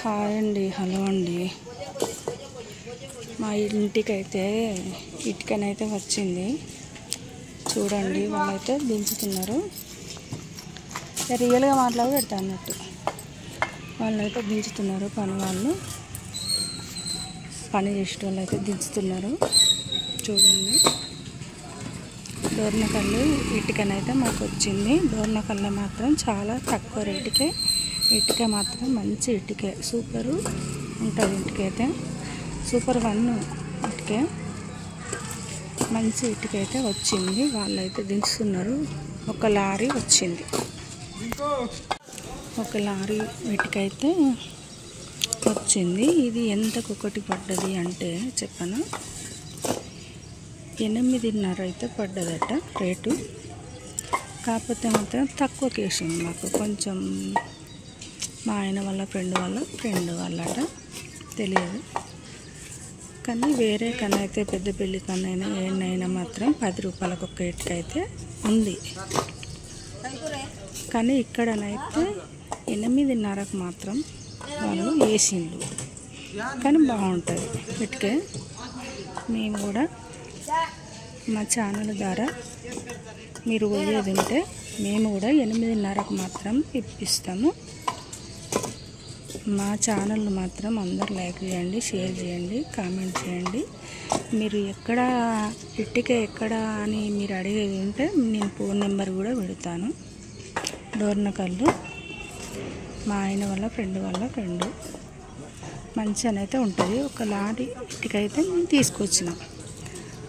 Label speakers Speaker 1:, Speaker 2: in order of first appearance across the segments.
Speaker 1: Hi అండి, hello అండి. మా ఇంటికైతే ఇటుకనైతే వచ్చింది చూడండి. వాళ్ళైతే దించుతున్నారు. రియల్గా మాట్లాడి పెడతా అన్నట్టు వాళ్ళైతే దించుతున్నారు. పని చేసే వాళ్ళు అయితే దించుతున్నారు చూడండి. డోర్నకల్లు ఇటుకనైతే మాకు వచ్చింది. డోర్నకల్లు మాత్రం చాలా తక్కువ రేటుకే, ఇటుక మాత్రం మంచి ఇటుకే, సూపరు ఉంటుంది. ఇటుకైతే సూపర్ 1 ఇటుకే, మంచి ఇటుకైతే వచ్చింది. వాళ్ళైతే దించుతున్నారు. ఒక లారీ వచ్చింది, ఒక లారీ ఇటుకైతే వచ్చింది. ఇది ఎంతకొకటి పడ్డది అంటే చెప్పను, 8.5 అయితే పడ్డదట రేటు. కాకపోతే మాత్రం తక్కువ కేసింది మాకు. కొంచెం మా ఆయన వాళ్ళ ఫ్రెండ్ వాళ్ళట, తెలియదు. కానీ వేరే కన్నా అయితే పెద్ద పెళ్ళి కన్నా ఏనైనా మాత్రం 10 రూపాయలకు ఒక్క ఇటుక అయితే ఉంది. కానీ ఇక్కడనైతే 8.5కు మాత్రం వాళ్ళు వేసిండు. కానీ బాగుంటుంది ఇటుకే. మేము కూడా మా ఛానల్ ద్వారా మీరు పోయేది ఉంటే మేము కూడా 8.5కు మాత్రం ఇప్పిస్తాము. మా ఛానల్ మాత్రం అందరు లైక్ చేయండి, షేర్ చేయండి, కామెంట్ చేయండి. మీరు ఎక్కడ ఇటుక ఎక్కడ అని మీరు అడిగేది ఉంటే నేను ఫోన్ నెంబర్ కూడా పెడతాను. డోర్నకల్లు మా ఆయన వాళ్ళ ఫ్రెండ్ మంచిగానైతే ఉంటుంది. ఒక లారీ ఇటుక అయితే నేను తీసుకొచ్చినాం.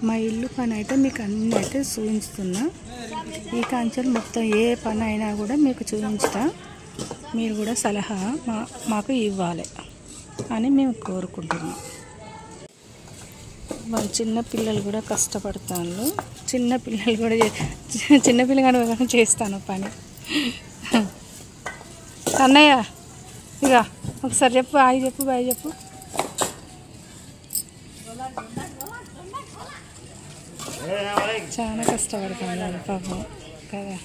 Speaker 1: మా ఇల్లు పని అయితే మీకు అన్నీ అయితే చూపించుతున్నా. ఈ కాంచెలు మొత్తం ఏ పని అయినా కూడా మీకు చూపించుతా. మీరు కూడా సలహా మాకు ఇవ్వాలి అని మేము కోరుకుంటున్నాం. వాళ్ళ చిన్నపిల్లలు కూడా కష్టపడతాను. చిన్నపిల్లలు కూడా చిన్నపిల్లగానే చేస్తాను పని. అన్నయ్య ఇక ఒకసారి చెప్పు, బాయ్ చెప్పు. చాలా కష్టపడుతున్నారు పాపం కదా.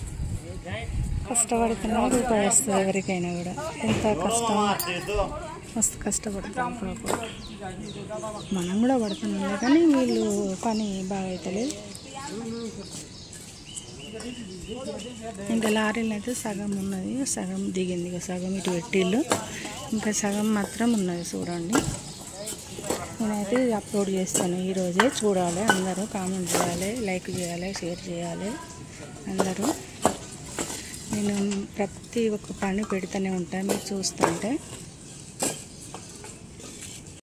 Speaker 1: కష్టపడుతున్నా రూపాయి వస్తుంది ఎవరికైనా కూడా. ఎంత కష్టం, మస్తు కష్టపడతాం పాపం. మనం కూడా పడుతున్నాం కానీ వీళ్ళు పని బాగా అవుతలేదు. ఇంకా లారీలు అయితే సగం ఉన్నది, సగం దిగింది. ఇక సగం ఇటు పెట్టిళ్ళు, ఇంకా సగం మాత్రం ఉన్నది చూడండి. నేనైతే అప్లోడ్ చేస్తాను ఈరోజే. చూడాలి, అందరూ కామెంట్ చేయాలి, లైక్ చేయాలి, షేర్ చేయాలి అందరూ. నేను ప్రతి ఒక్క పని పెడుతూనే ఉంటాను, మీరు చూస్తుంటే.